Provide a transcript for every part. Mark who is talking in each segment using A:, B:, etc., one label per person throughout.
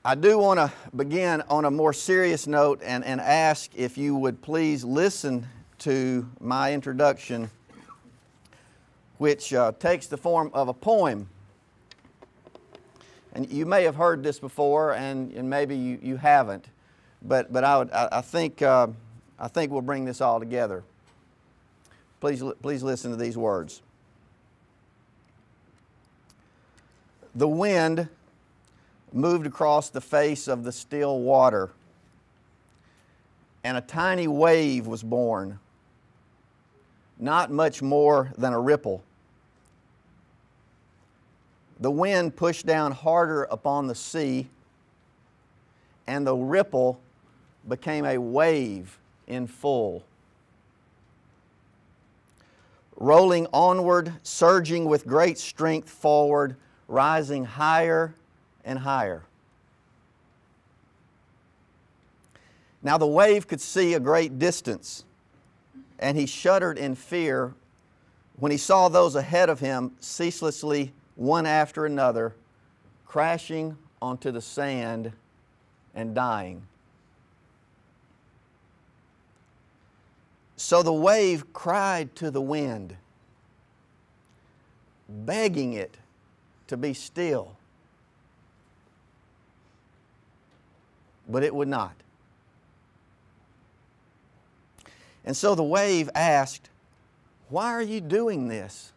A: I do want to begin on a more serious note and ask if you would please listen to my introduction, which takes the form of a poem. And you may have heard this before, and maybe you haven't, but I think we'll bring this all together. Please listen to these words. The wind moved across the face of the still water, and a tiny wave was born, not much more than a ripple. The wind pushed down harder upon the sea, and the ripple became a wave in full. Rolling onward, surging with great strength forward, rising higher and higher. Now the wave could see a great distance, and he shuddered in fear when he saw those ahead of him ceaselessly, one after another, crashing onto the sand and dying. So the wave cried to the wind, begging it to be still. But it would not. And so the wave asked, "Why are you doing this?"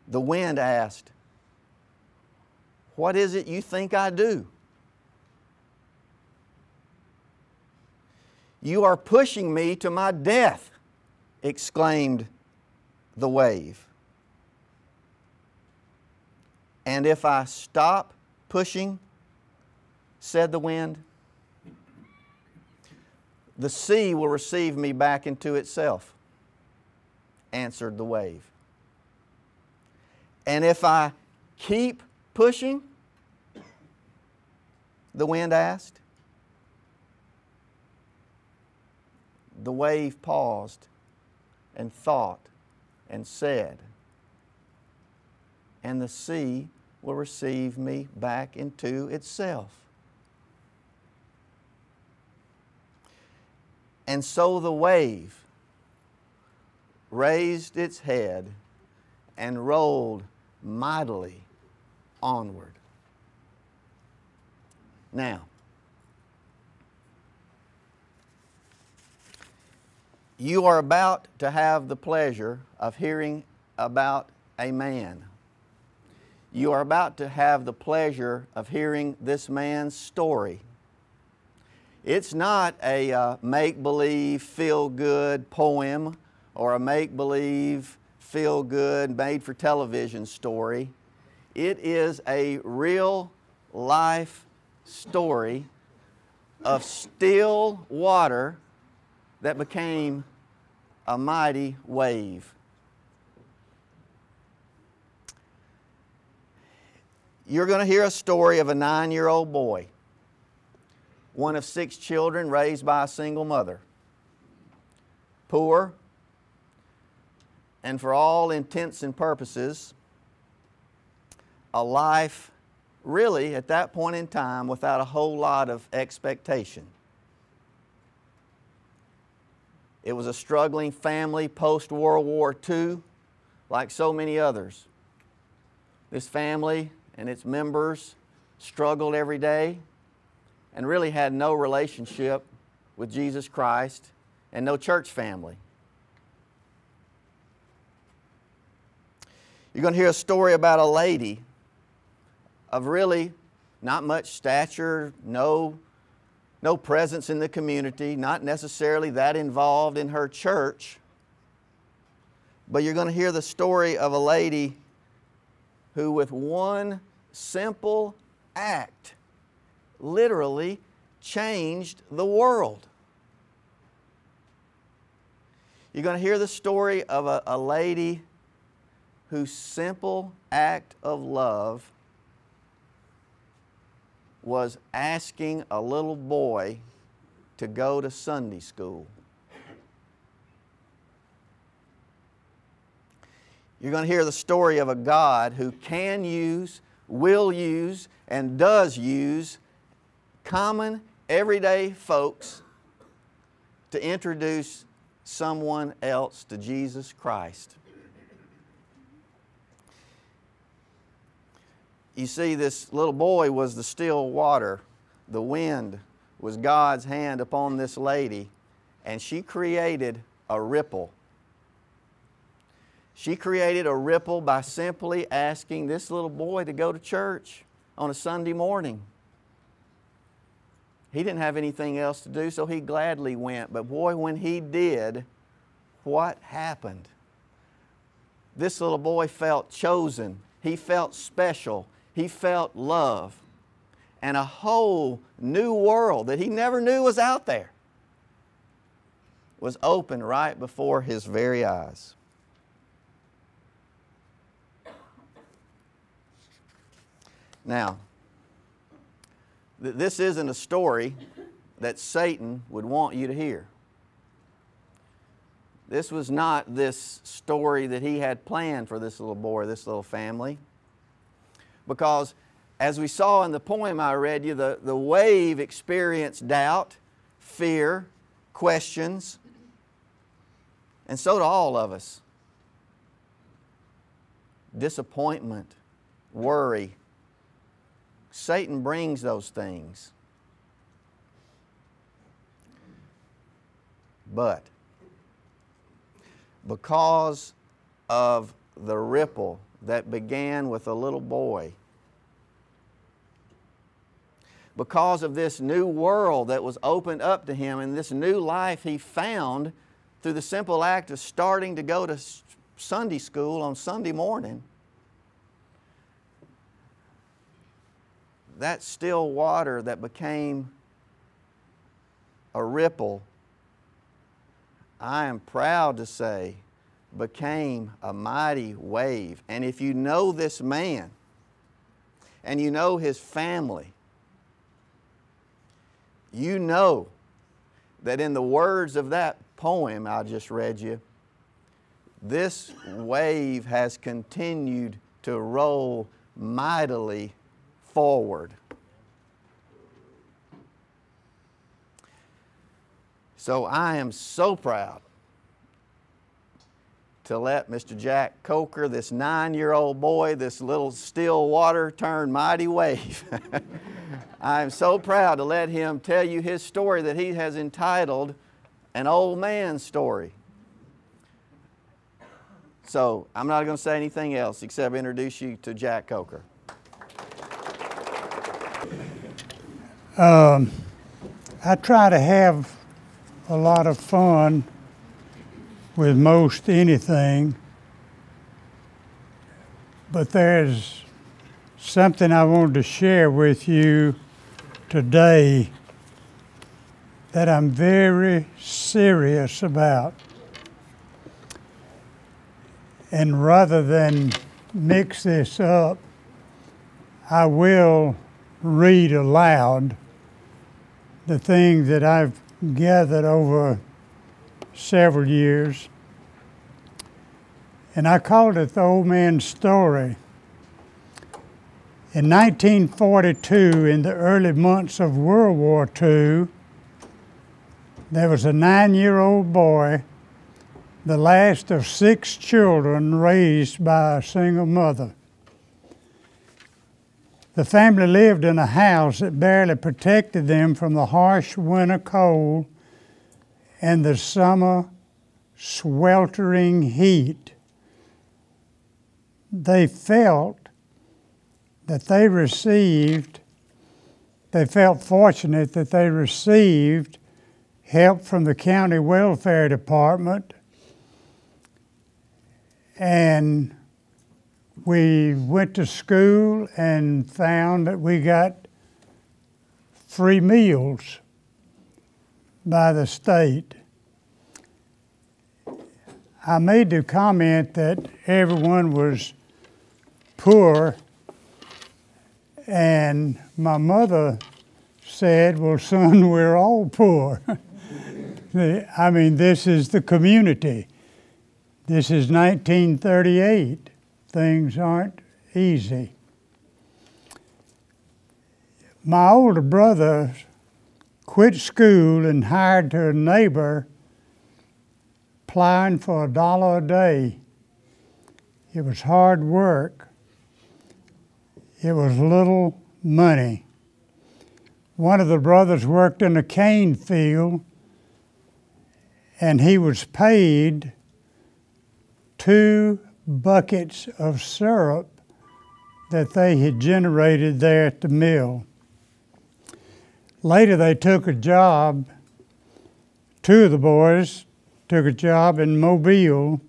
A: The wind asked, "What is it you think I do?" "You are pushing me to my death," exclaimed the wave. "And if I stop pushing," said the wind, "the sea will receive me back into itself," answered the wave. "And if I keep pushing?" the wind asked. The wave paused and thought and said, "And the sea will receive me back into itself." And so the wave raised its head and rolled mightily onward. Now, you are about to have the pleasure of hearing about a man. You are about to have the pleasure of hearing this man's story. It's not a make-believe, feel-good poem or a make-believe, feel-good, made-for-television story. It is a real-life story of still water that became a mighty wave. You're going to hear a story of a 9-year-old boy, one of 6 children raised by a single mother, poor, and for all intents and purposes, a life really at that point in time without a whole lot of expectation. It was a struggling family post-World War II, like so many others. This family and its members struggled every day and really had no relationship with Jesus Christ and no church family. You're going to hear a story about a lady of really not much stature, no presence in the community, not necessarily that involved in her church. But you're going to hear the story of a lady who with one simple act literally changed the world. You're going to hear the story of a lady whose simple act of love was asking a little boy to go to Sunday school. You're going to hear the story of a God who can use will use and does use common, everyday folks to introduce someone else to Jesus Christ. You see, this little boy was the still water. The wind was God's hand upon this lady, and she created a ripple. She created a ripple by simply asking this little boy to go to church on a Sunday morning. He didn't have anything else to do, so he gladly went. But boy, when he did, what happened? This little boy felt chosen. He felt special. He felt love. And a whole new world that he never knew was out there was open right before his very eyes. Now, this isn't a story that Satan would want you to hear. This was not this story that he had planned for this little boy, this little family. Because as we saw in the poem I read you, the wave experienced doubt, fear, questions, and so do all of us. Disappointment, worry. Satan brings those things. But because of the ripple that began with a little boy, because of this new world that was opened up to him and this new life he found through the simple act of starting to go to Sunday school on Sunday morning, that still water that became a ripple, I am proud to say, became a mighty wave. And if you know this man, and you know his family, you know that in the words of that poem I just read you, this wave has continued to roll mightily forward. So I am so proud to let Mr. Jack Coker, this 9-year-old boy, this little still water turned mighty wave. I am so proud to let him tell you his story that he has entitled An Old Man's Story. So I'm not going to say anything else except introduce you to Jack Coker.
B: I try to have a lot of fun with most anything, but there's something I wanted to share with you today that I'm very serious about. And rather than mix this up, I will read aloud the things that I've gathered over several years. And I called it The Old Man's Story. In 1942, in the early months of World War II, there was a 9-year-old boy, the last of 6 children raised by a single mother. The family lived in a house that barely protected them from the harsh winter cold and the summer sweltering heat. They felt that they felt fortunate that they received help from the county welfare department, and we went to school and found that we got free meals by the state. I made the comment that everyone was poor, and my mother said, "Well, son, we're all poor." I mean, this is the community. This is 1938. Things aren't easy. My older brother quit school and hired to a neighbor plowing for $1 a day. It was hard work. It was little money. One of the brothers worked in a cane field, and he was paid 2 buckets of syrup that they had generated there at the mill. Later they took a job, 2 of the boys took a job in Mobile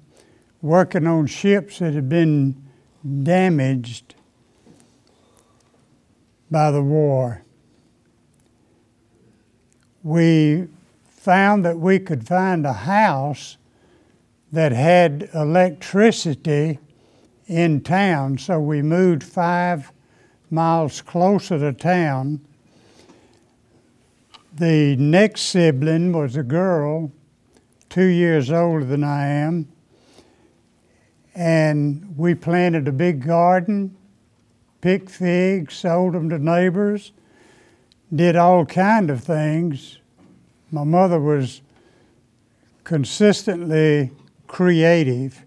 B: working on ships that had been damaged by the war. We found that we could find a house that had electricity in town, so we moved 5 miles closer to town. The next sibling was a girl, 2 years older than I am, and we planted a big garden, picked figs, sold them to neighbors, did all kind of things. My mother was consistently creative.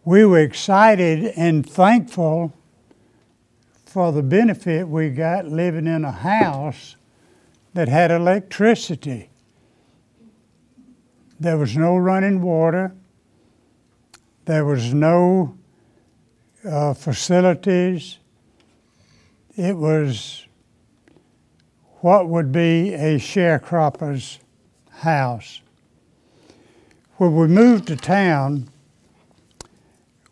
B: We were excited and thankful for the benefit we got living in a house that had electricity. There was no running water. There was no facilities. It was what would be a sharecropper's house. When we moved to town,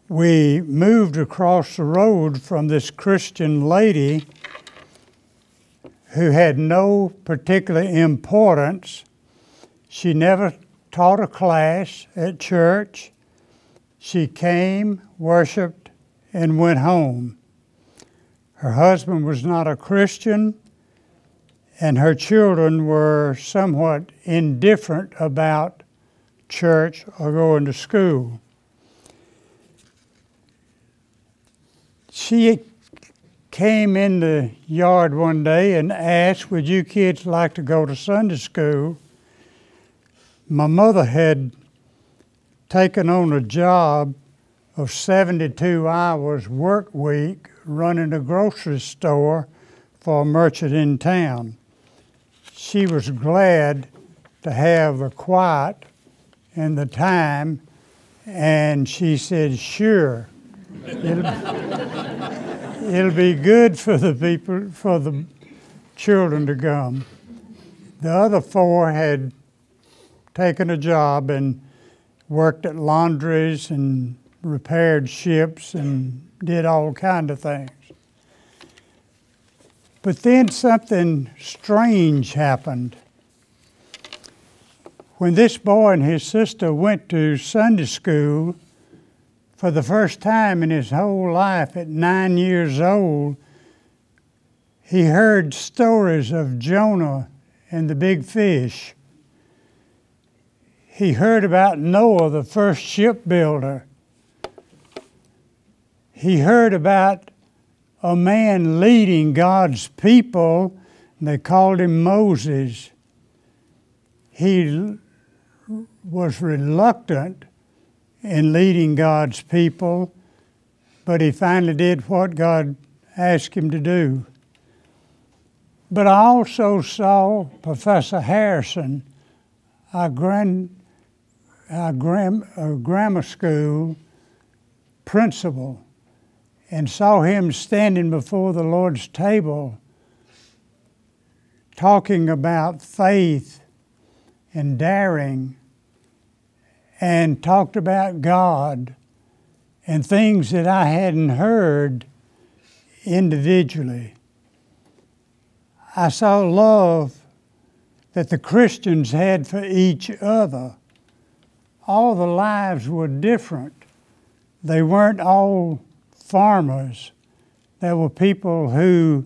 B: we moved across the road from this Christian lady who had no particular importance. She never taught a class at church. She came, worshiped, and went home. Her husband was not a Christian, and her children were somewhat indifferent about church or going to school. She came in the yard one day and asked, "Would you kids like to go to Sunday school?" My mother had taken on a job of 72 hours work week running a grocery store for a merchant in town. She was glad to have the quiet and the time, and she said, "Sure, it'll be good for the people, for the children to come." The other 4 had taken a job and worked at laundries and repaired ships and did all kinds of things. But then something strange happened. When this boy and his sister went to Sunday school, for the first time in his whole life at 9 years old, he heard stories of Jonah and the big fish. He heard about Noah, the first shipbuilder. He heard about a man leading God's people, and they called him Moses. He was reluctant in leading God's people, but he finally did what God asked him to do. But I also saw Professor Harrison, our grammar school principal, and saw him standing before the Lord's table talking about faith and daring, and talked about God and things that I hadn't heard individually. I saw love that the Christians had for each other. All the lives were different. They weren't all farmers. There were people who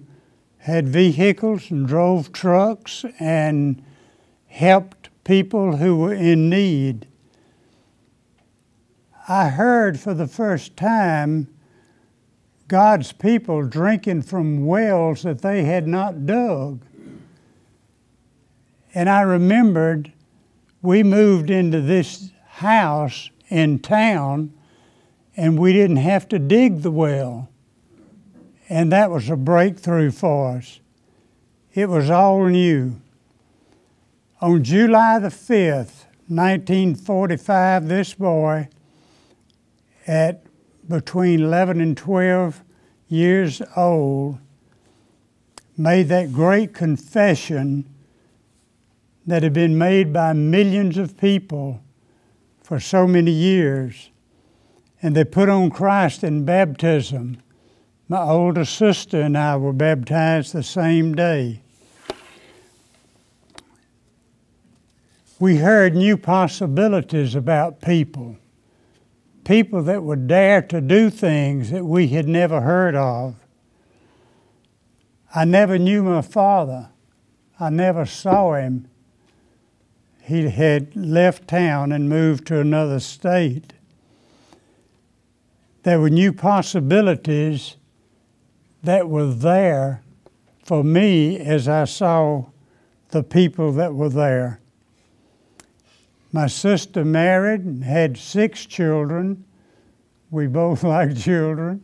B: had vehicles and drove trucks and helped people who were in need. I heard for the first time God's people drinking from wells that they had not dug. And I remembered we moved into this house in town and we didn't have to dig the well. And that was a breakthrough for us. It was all new. On July the 5th, 1945, this boy, at between 11 and 12 years old, made that great confession that had been made by millions of people for so many years. And they put on Christ in baptism. My older sister and I were baptized the same day. We heard new possibilities about people. People that would dare to do things that we had never heard of. I never knew my father. I never saw him. He had left town and moved to another state. There were new possibilities that were there for me as I saw the people that were there. My sister married and had 6 children. We both like children.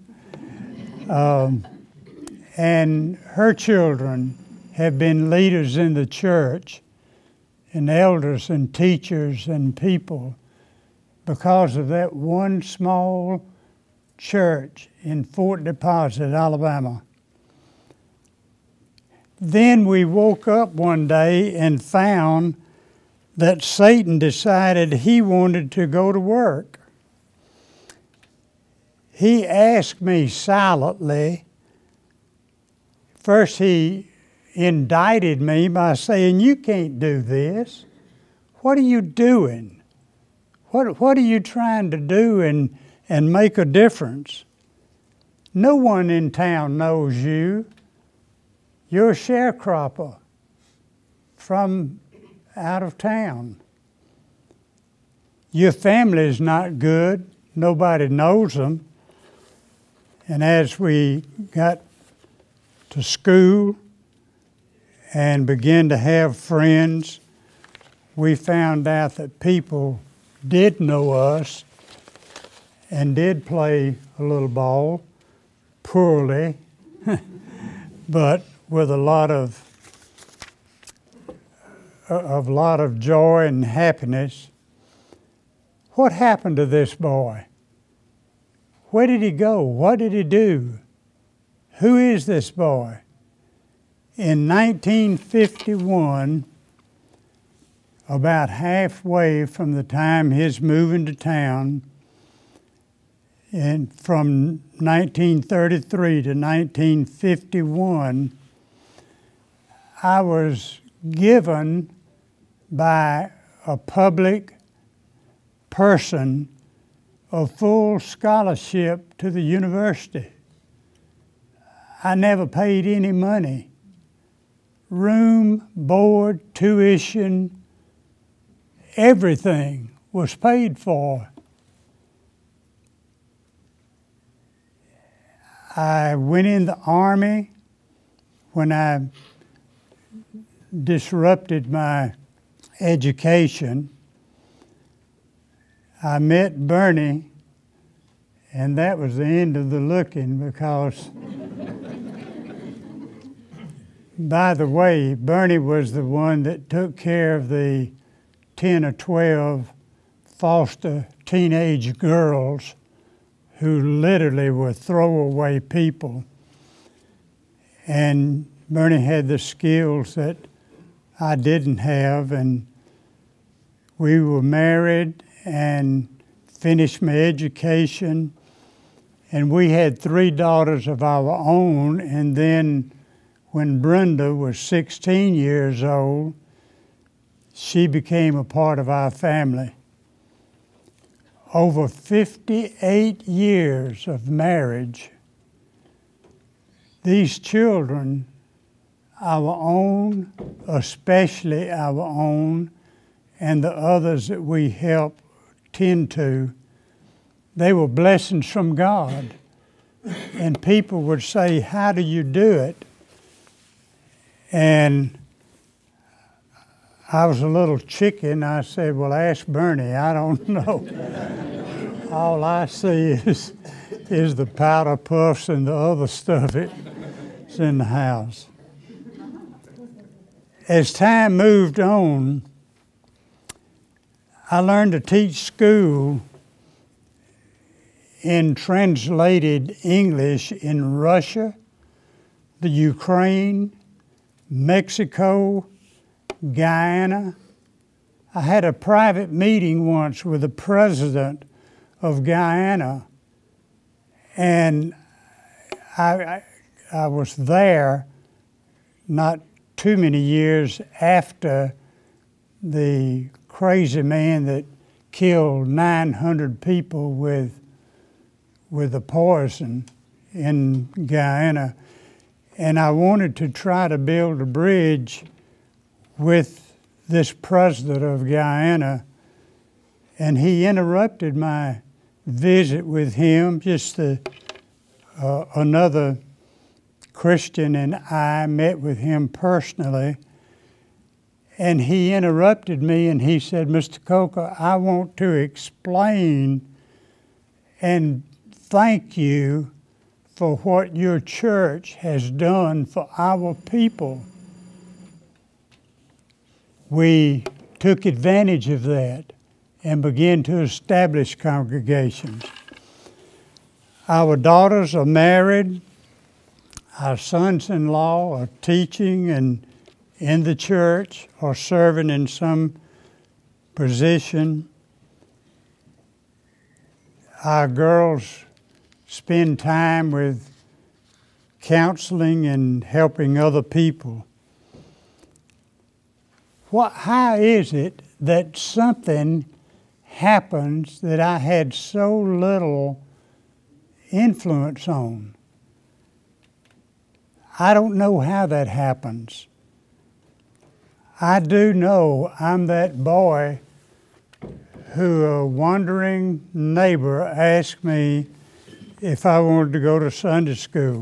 B: And her children have been leaders in the church and elders and teachers and people because of that one small church in Fort Deposit, Alabama. Then we woke up one day and found that Satan decided he wanted to go to work. He asked me silently. First, he indicted me by saying, "You can't do this. What are you doing? What are you trying to do and make a difference? No one in town knows you. You're a sharecropper from out of town. Your family is not good. Nobody knows them." And as we got to school and began to have friends, we found out that people did know us and did play a little ball, poorly, but with a lot of joy and happiness. What happened to this boy? Where did he go? What did he do? Who is this boy? In 1951, about halfway from the time his moving to town, and from 1933 to 1951, I was given by a public person a full scholarship to the university. I never paid any money. Room, board, tuition, everything was paid for. I went in the Army when I disrupted my education. I met Bernie, and that was the end of the looking because, by the way, Bernie was the one that took care of the 10 or 12 foster teenage girls who literally were throwaway people. And Bernie had the skills that I didn't have, and we were married and finished my education, and we had 3 daughters of our own. And then when Brenda was 16 years old, she became a part of our family. Over 58 years of marriage, these children, our own, especially our own, and the others that we help tend to, they were blessings from God. and people would say, "How do you do it?" And I was a little chicken. I said, "Well, ask Bernie. I don't know." All I see is the powder puffs and the other stuff that's in the house. As time moved on, I learned to teach school in translated English in Russia, the Ukraine, Mexico, Guyana. I had a private meeting once with the president of Guyana, and I was there not too many years after the crazy man that killed 900 people with the poison in Guyana. And I wanted to try to build a bridge with this president of Guyana, and he interrupted my visit with him. Just another Christian and I met with him personally, and he interrupted me and he said, "Mr. Coker, I want to explain and thank you for what your church has done for our people." We took advantage of that and began to establish congregations. Our daughters are married. Our sons-in-law are teaching and in the church or serving in some position. Our girls spend time with counseling and helping other people. How is it that something happens that I had so little influence on? I don't know how that happens. I do know I'm that boy who a wandering neighbor asked me if I wanted to go to Sunday school.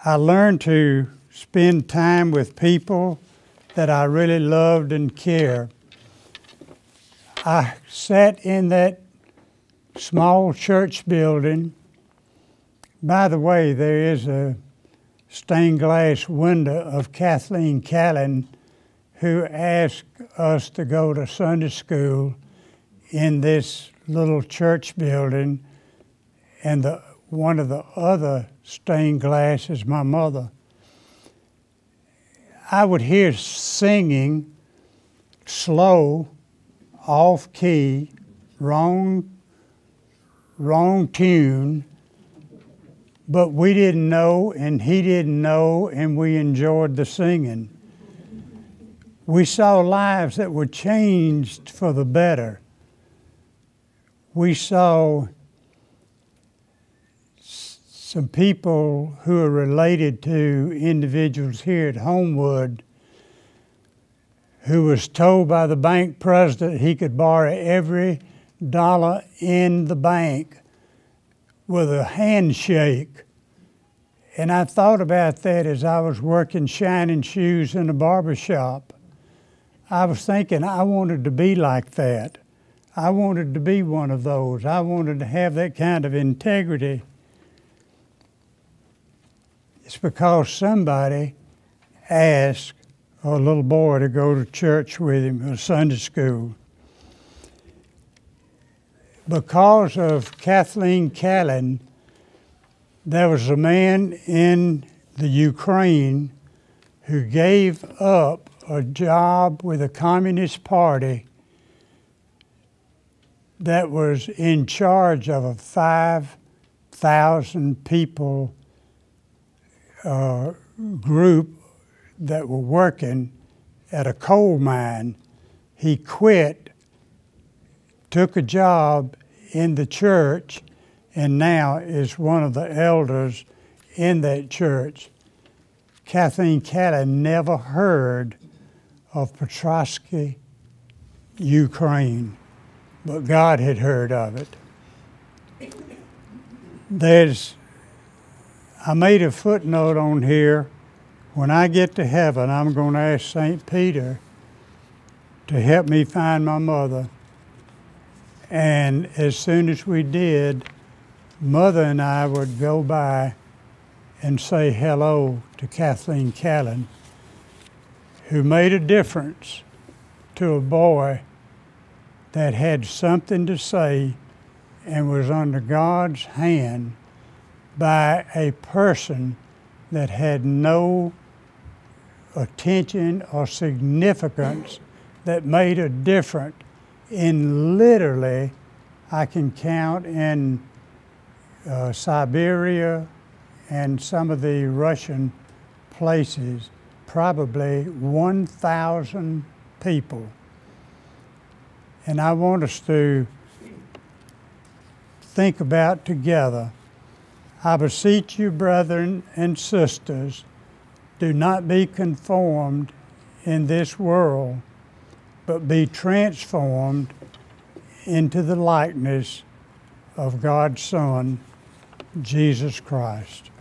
B: I learned to spend time with people that I really loved and cared. I sat in that small church building. By the way, there is a stained glass window of Kathleen Callan, who asked us to go to Sunday school in this little church building, and one of the other stained glass is my mother. I would hear singing slow, off key, wrong tune, but we didn't know and he didn't know, and we enjoyed the singing. We saw lives that were changed for the better. We saw some people who are related to individuals here at Homewood who was told by the bank president he could borrow every dollar in the bank with a handshake. And I thought about that as I was working shining shoes in a barber shop. I was thinking I wanted to be like that. I wanted to be one of those. I wanted to have that kind of integrity. It's because somebody asked a little boy to go to church with him, or Sunday school. Because of Kathleen Callan, there was a man in the Ukraine who gave up a job with the Communist Party that was in charge of a 5,000 people group that were working at a coal mine. He quit, took a job in the church, and now is one of the elders in that church. Kathleen Callan never heard of Petrosky, Ukraine, but God had heard of it. I made a footnote on here. When I get to heaven, I'm going to ask St. Peter to help me find my mother. And as soon as we did, Mother and I would go by and say hello to Kathleen Callan, who made a difference to a boy that had something to say and was under God's hand by a person that had no attention or significance, that made a difference in literally, I can count in Siberia and some of the Russian places, probably 1,000 people. And I want us to think about together, I beseech you, brethren and sisters, do not be conformed in this world, but be transformed into the likeness of God's Son, Jesus Christ.